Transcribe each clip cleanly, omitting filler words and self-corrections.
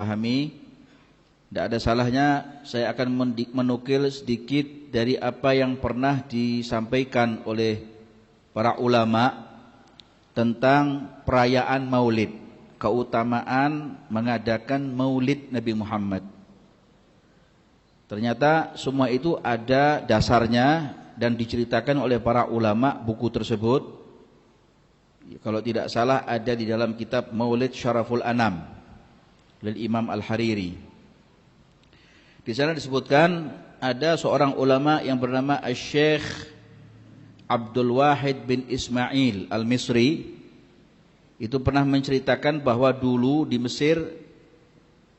pahami, tidak ada salahnya saya akan menukil sedikit dari apa yang pernah disampaikan oleh para ulama tentang perayaan Maulid, keutamaan mengadakan Maulid Nabi Muhammad. Ternyata semua itu ada dasarnya dan diceritakan oleh para ulama. Buku tersebut, kalau tidak salah, ada di dalam kitab Maulid Syaraful Anam oleh Imam Al-Hariri. Di sana disebutkan ada seorang ulama yang bernama Syekh Abdul Wahid bin Ismail Al-Misri. Itu pernah menceritakan bahwa dulu di Mesir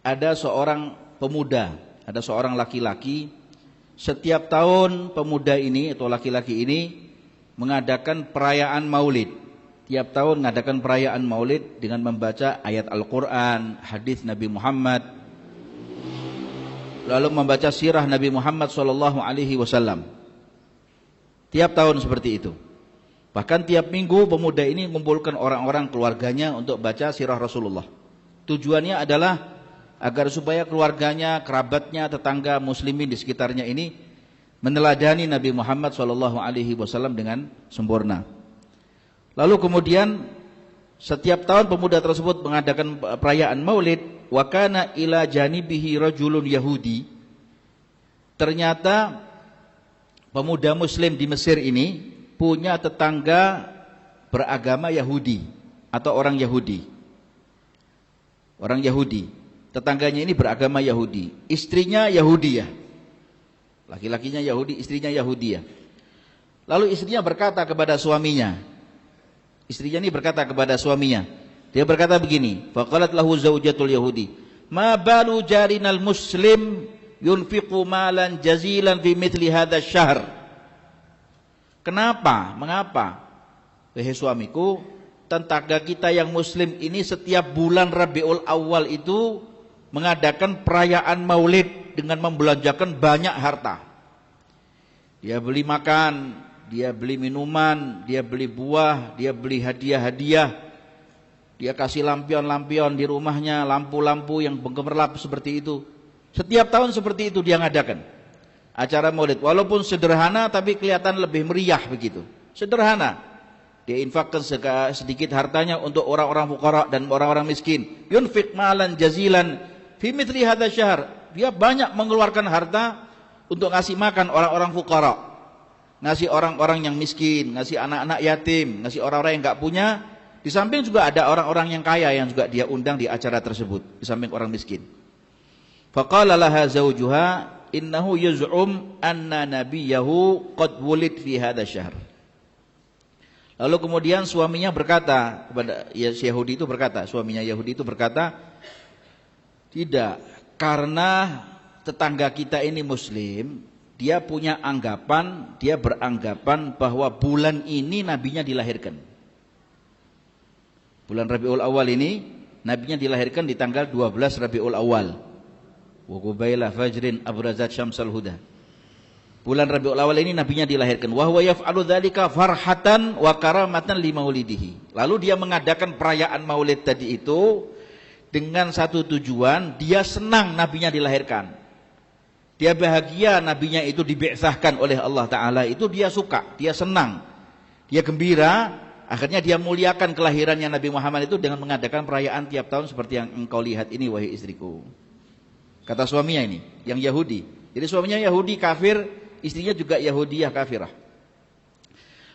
ada seorang pemuda, ada seorang laki-laki. Setiap tahun pemuda ini atau laki-laki ini mengadakan perayaan Maulid. Tiap tahun mengadakan perayaan Maulid dengan membaca ayat Al-Quran, hadis Nabi Muhammad, lalu membaca sirah Nabi Muhammad SAW. Tiap tahun seperti itu. Bahkan tiap minggu pemuda ini mengumpulkan orang-orang keluarganya untuk baca sirah Rasulullah. Tujuannya adalah agar supaya keluarganya, kerabatnya, tetangga muslimin di sekitarnya ini meneladani Nabi Muhammad SAW dengan sempurna. Lalu kemudian setiap tahun pemuda tersebut mengadakan perayaan Maulid. Wa kana ila janibihi rajulun Yahudi. Ternyata pemuda muslim di Mesir ini punya tetangga beragama Yahudi atau orang Yahudi. Orang Yahudi. Tetangganya ini beragama Yahudi. Istrinya Yahudiyah. Laki-lakinya Yahudi, istrinya Yahudiyah. Lalu istrinya berkata kepada suaminya. Istrinya ini berkata kepada suaminya. Dia berkata begini, faqalat lahu zaujatul Yahudi, "Ma balu jarinal muslim yunfiqu malan jazilan fi mithli hadha syahr." Kenapa? Mengapa? Wahai suamiku, tetangga kita yang muslim ini setiap bulan Rabiul Awal itu mengadakan perayaan Maulid dengan membelanjakan banyak harta. Dia beli makan, dia beli minuman, dia beli buah, dia beli hadiah-hadiah. Dia kasih lampion-lampion di rumahnya, lampu-lampu yang gemerlap seperti itu. Setiap tahun seperti itu dia ngadakan acara Maulid. Walaupun sederhana tapi kelihatan lebih meriah begitu. Sederhana. Dia infakkan sedikit hartanya untuk orang-orang fuqara dan orang-orang miskin. Yunfiq malan jazilan fi mithli hadha syahr. Dia banyak mengeluarkan harta untuk ngasih makan orang-orang fuqara, ngasih orang-orang yang miskin, ngasih anak-anak yatim, ngasih orang-orang yang enggak punya. Di samping juga ada orang-orang yang kaya yang juga dia undang di acara tersebut, di samping orang miskin. Faqala laha zawjuha innahu yaz'um anna nabiyahu qad wulid fi hadha syahr. Lalu kemudian suaminya berkata kepada Yahudi itu berkata, suaminya Yahudi itu berkata, tidak, karena tetangga kita ini muslim, dia punya anggapan, dia beranggapan bahwa bulan ini nabinya dilahirkan. Bulan Rabiul Awal ini nabinya dilahirkan di tanggal 12 Rabiul Awal. Wa qubaila fajrin abrazat syamsal huda. Bulan Rabiul Awal ini nabinya dilahirkan. Wa huwa yaf'alu dzalika farhatan wa karamatan li maulidihi. Lalu dia mengadakan perayaan Maulid tadi itu dengan satu tujuan, dia senang nabinya dilahirkan. Dia bahagia nabinya itu dibi'tsahkan oleh Allah Ta'ala. Itu dia suka, dia senang, dia gembira. Akhirnya dia muliakan kelahirannya Nabi Muhammad itu dengan mengadakan perayaan tiap tahun seperti yang engkau lihat ini, wahai istriku. Kata suaminya ini, yang Yahudi. Jadi suaminya Yahudi kafir, istrinya juga Yahudiyah kafirah.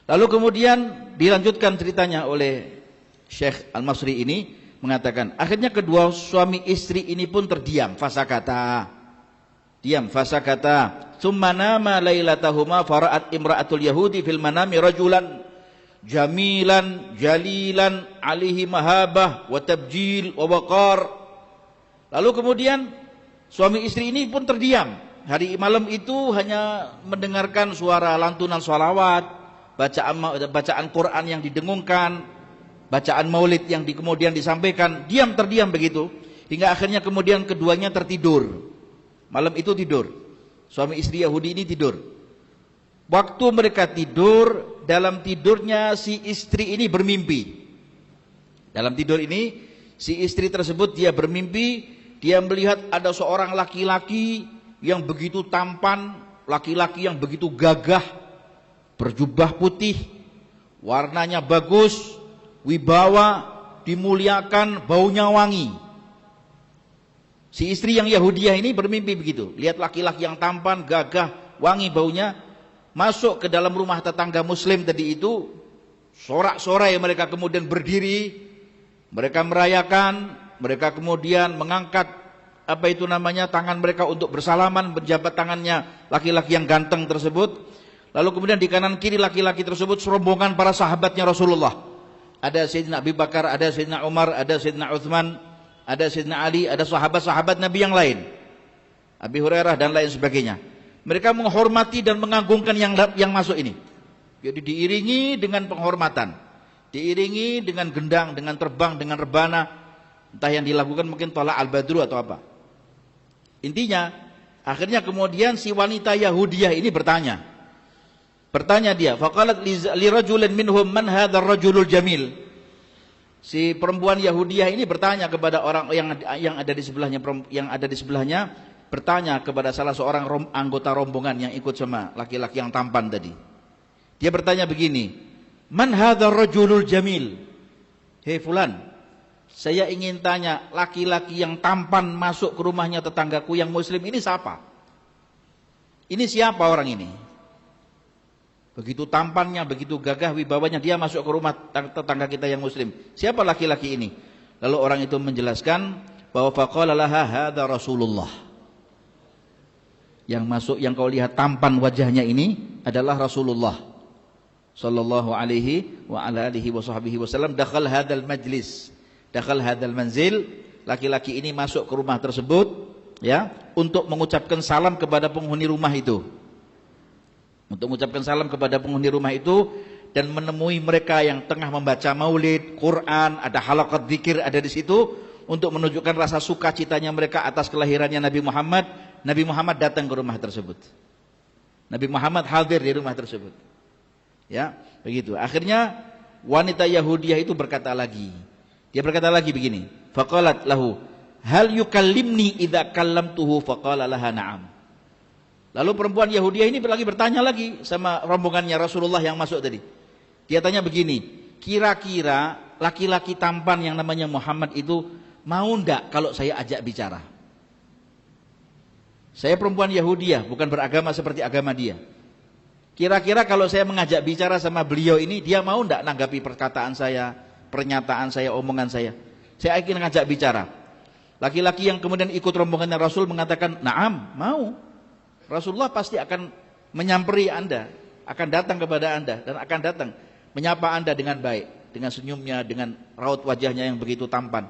Lalu kemudian dilanjutkan ceritanya oleh Syekh Al-Masri ini, mengatakan, akhirnya kedua suami istri ini pun terdiam, fasakata. Diam, fasakata. Tsumma nama lailatahuma fara'at imra'atul Yahudi fil manami rajulan jamilan jalilan alihi mahabah wa tabjil wa waqar. Lalu kemudian suami istri ini pun terdiam. Hari malam itu hanya mendengarkan suara lantunan sholawat, bacaan Quran yang didengungkan, bacaan Maulid yang kemudian disampaikan. Diam, terdiam begitu, hingga akhirnya kemudian keduanya tertidur. Malam itu tidur, suami istri Yahudi ini tidur. Waktu mereka tidur, dalam tidurnya si istri ini bermimpi. Dalam tidur ini si istri tersebut dia bermimpi dia melihat ada seorang laki-laki yang begitu tampan, laki-laki yang begitu gagah, berjubah putih, warnanya bagus, wibawa, dimuliakan, baunya wangi. Si istri yang Yahudiah ini bermimpi begitu, lihat laki-laki yang tampan, gagah, wangi baunya, masuk ke dalam rumah tetangga muslim tadi itu, sorak-sorai mereka kemudian berdiri, mereka merayakan, mereka kemudian mengangkat tangan mereka untuk bersalaman, berjabat tangannya laki-laki yang ganteng tersebut. Lalu kemudian di kanan kiri laki-laki tersebut serombongan para sahabatnya Rasulullah. Ada Sayyidina Abu Bakar, ada Sayyidina Umar, ada Sayyidina Uthman, ada Sayyidina Ali, ada sahabat-sahabat Nabi yang lain, Abi Hurairah dan lain sebagainya. Mereka menghormati dan mengagungkan yang masuk ini. Jadi diiringi dengan penghormatan, diiringi dengan gendang, dengan terbang, dengan rebana. Entah yang dilakukan mungkin tolak al-badru atau apa. Intinya, akhirnya kemudian si wanita Yahudiyah ini bertanya dia, faqalat li rajulin minhum man hadzal rajulul jamil. Si perempuan Yahudiyah ini bertanya kepada orang yang ada di sebelahnya, bertanya kepada salah seorang anggota rombongan yang ikut sama laki-laki yang tampan tadi. Dia bertanya begini, man hadzal rajulul jamil? Hei fulan, saya ingin tanya, laki-laki yang tampan masuk ke rumahnya tetanggaku yang muslim ini siapa? Ini siapa orang ini? Begitu tampannya, begitu gagah wibawanya, dia masuk ke rumah tetangga kita yang muslim. Siapa laki-laki ini? Lalu orang itu menjelaskan bahwa faqala laha hadza Rasulullah. Yang masuk, yang kau lihat tampan wajahnya ini adalah Rasulullah sallallahu alaihi wa ala alihi wa sahbihi wasallam. Dakhal hadzal majlis, dakhal hadzal manzil. Laki-laki ini masuk ke rumah tersebut, ya, untuk mengucapkan salam kepada penghuni rumah itu. Untuk mengucapkan salam kepada penghuni rumah itu dan menemui mereka yang tengah membaca maulid, Quran, ada halakat zikir ada di situ untuk menunjukkan rasa sukacitanya mereka atas kelahirannya Nabi Muhammad. Nabi Muhammad datang ke rumah tersebut. Nabi Muhammad hadir di rumah tersebut. Ya, begitu. Akhirnya wanita Yahudiyah itu berkata lagi. Dia berkata lagi begini, faqalat lahu, hal yukallimni idza kallamtuhu? Faqala laha na'am. Lalu perempuan Yahudiyah ini lagi bertanya lagi sama rombongannya Rasulullah yang masuk tadi. Dia tanya begini, kira-kira laki-laki tampan yang namanya Muhammad itu mau ndak kalau saya ajak bicara? Saya perempuan Yahudiyah, bukan beragama seperti agama dia. Kira-kira kalau saya mengajak bicara sama beliau ini, dia mau ndak nanggapi perkataan saya, pernyataan saya, omongan saya? Saya ingin ngajak bicara. Laki-laki yang kemudian ikut rombongannya Rasul mengatakan, "Na'am, mau." Rasulullah pasti akan menyamperi Anda, akan datang kepada Anda dan akan datang menyapa Anda dengan baik, dengan senyumnya, dengan raut wajahnya yang begitu tampan.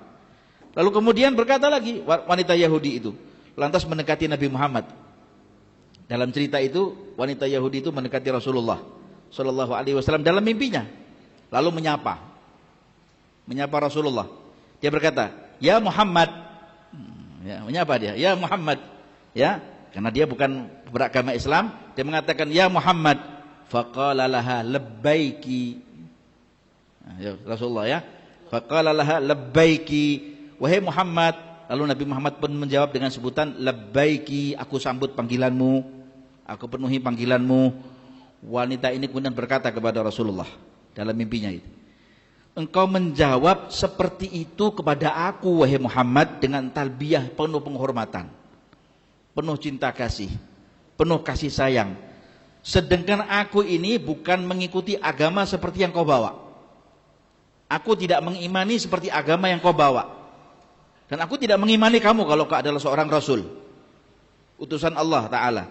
Lalu kemudian berkata lagi wanita Yahudi itu, lantas mendekati Nabi Muhammad. Dalam cerita itu, wanita Yahudi itu mendekati Rasulullah sallallahu alaihi wasallam dalam mimpinya. Lalu menyapa Rasulullah. Dia berkata, "Ya Muhammad." Ya, menyapa dia, "Ya Muhammad." Ya, karena dia bukan beragama Islam, dia mengatakan, "Ya Muhammad." Faqala laha labbaiki. Ya, Rasulullah ya. Faqala laha labbaiki. Wahai Muhammad. Lalu Nabi Muhammad pun menjawab dengan sebutan labbaiki, aku sambut panggilanmu, aku penuhi panggilanmu. Wanita ini kemudian berkata kepada Rasulullah dalam mimpinya itu, engkau menjawab seperti itu kepada aku wahai Muhammad dengan talbiyah penuh penghormatan, penuh cinta kasih, penuh kasih sayang. Sedangkan aku ini bukan mengikuti agama seperti yang kau bawa. Aku tidak mengimani seperti agama yang kau bawa. Dan aku tidak mengimani kamu kalau kau adalah seorang Rasul, utusan Allah Ta'ala.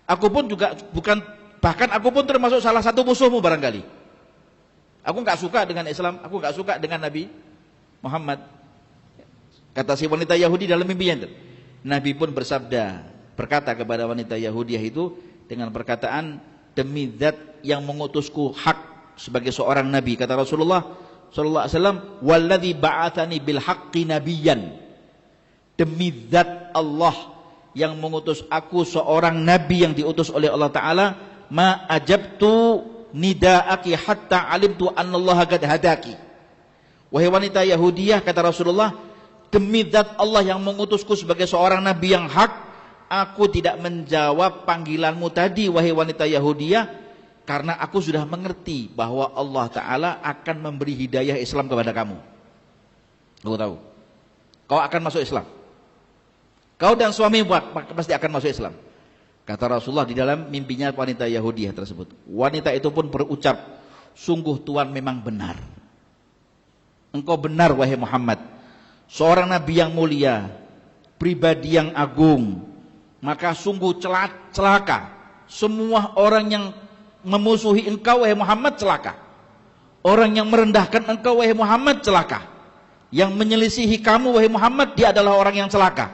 Aku pun juga bukan, bahkan aku pun termasuk salah satu musuhmu barangkali. Aku gak suka dengan Islam, aku gak suka dengan Nabi Muhammad. Kata si wanita Yahudi dalam mimpinya itu. Nabi pun bersabda, berkata kepada wanita Yahudiah itu dengan perkataan, demi zat yang mengutusku hak sebagai seorang Nabi. Kata Rasulullah sallallahu alaihi wasallam, walladzi ba'atsani bil haqqi nabiyyan, demi zat Allah yang mengutus aku seorang nabi yang diutus oleh Allah Ta'ala, ma ajabtu nidaaki hatta alimtu annallaha qad hadaki. Wahai wanita Yahudiyah, kata Rasulullah, demi zat Allah yang mengutusku sebagai seorang nabi yang hak, aku tidak menjawab panggilanmu tadi wahai wanita Yahudiyah, karena aku sudah mengerti bahwa Allah Ta'ala akan memberi hidayah Islam kepada kamu. Aku tahu kau akan masuk Islam, kau dan suami pasti akan masuk Islam, kata Rasulullah di dalam mimpinya wanita Yahudiyah tersebut. Wanita itu pun berucap, sungguh Tuhan memang benar, engkau benar wahai Muhammad, seorang nabi yang mulia, pribadi yang agung. Maka sungguh celaka semua orang yang memusuhi engkau wahai Muhammad, celaka. Orang yang merendahkan engkau wahai Muhammad, celaka. Yang menyelisihi kamu wahai Muhammad, dia adalah orang yang celaka,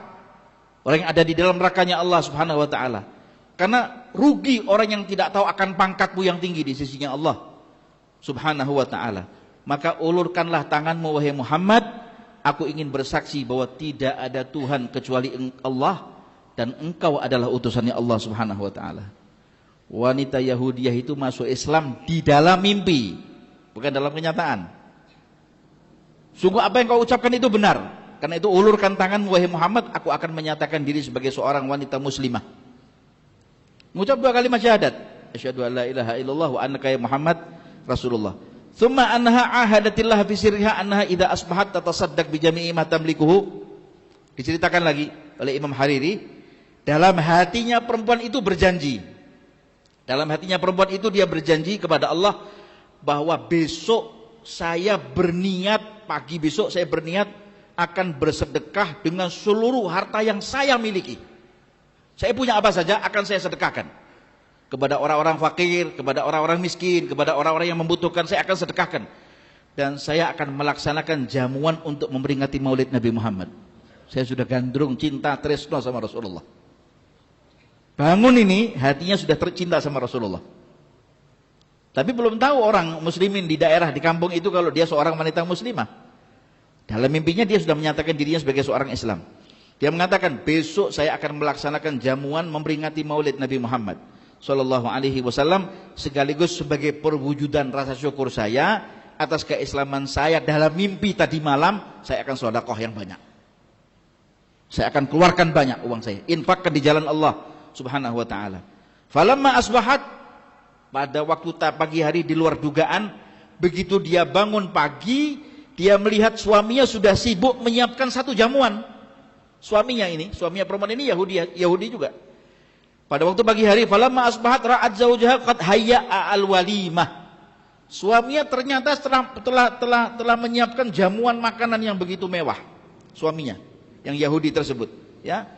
orang yang ada di dalam nerakanya Allah Subhanahu wa ta'ala. Karena rugi orang yang tidak tahu akan pangkatmu yang tinggi di sisinya Allah Subhanahu wa ta'ala. Maka ulurkanlah tanganmu wahai Muhammad, aku ingin bersaksi bahwa tidak ada Tuhan kecuali Allah, dan engkau adalah utusannya Allah Subhanahu wa ta'ala. Wanita Yahudiyah itu masuk Islam di dalam mimpi, bukan dalam kenyataan. Sungguh apa yang kau ucapkan itu benar. Karena itu ulurkan tangan wahai Muhammad, aku akan menyatakan diri sebagai seorang wanita muslimah. Mengucap 2 kalimat syahadat, asyhadu an la ilaha illallah wa annaka ya Muhammad Rasulullah. Tsumma annaha ahadatillah fi sirriha annaha idza asbahat tatasaddaq bi jami'i ma tamlikuhu. Diceritakan lagi oleh Imam Hariri, dalam hatinya perempuan itu berjanji. Dalam hatinya perempuan itu dia berjanji kepada Allah bahwa besok saya berniat, pagi besok saya berniat akan bersedekah dengan seluruh harta yang saya miliki. Saya punya apa saja akan saya sedekahkan kepada orang-orang fakir, kepada orang-orang miskin, kepada orang-orang yang membutuhkan, saya akan sedekahkan. Dan saya akan melaksanakan jamuan untuk memperingati Maulid Nabi Muhammad. Saya sudah gandrung cinta tresno sama Rasulullah. Bangun ini hatinya sudah tercinta sama Rasulullah. Tapi belum tahu orang muslimin di daerah, di kampung itu kalau dia seorang wanita muslimah. Dalam mimpinya dia sudah menyatakan dirinya sebagai seorang Islam. Dia mengatakan, besok saya akan melaksanakan jamuan memperingati Maulid Nabi Muhammad Sallallahu Alaihi Wasallam, sekaligus sebagai perwujudan rasa syukur saya atas keislaman saya. Dalam mimpi tadi malam saya akan sedekah yang banyak. Saya akan keluarkan banyak uang saya, infakkan di jalan Allah Subhanahu wa ta'ala. Falamma asbahat, pada waktu pagi hari di luar dugaan, begitu dia bangun pagi, dia melihat suaminya sudah sibuk menyiapkan satu jamuan. Suaminya perempuan ini Yahudi juga. Pada waktu pagi hari, falamma asbahat ra'at zaujaha qad hayya'a al-walimah. Suaminya ternyata telah menyiapkan jamuan makanan yang begitu mewah. Suaminya yang Yahudi tersebut, ya.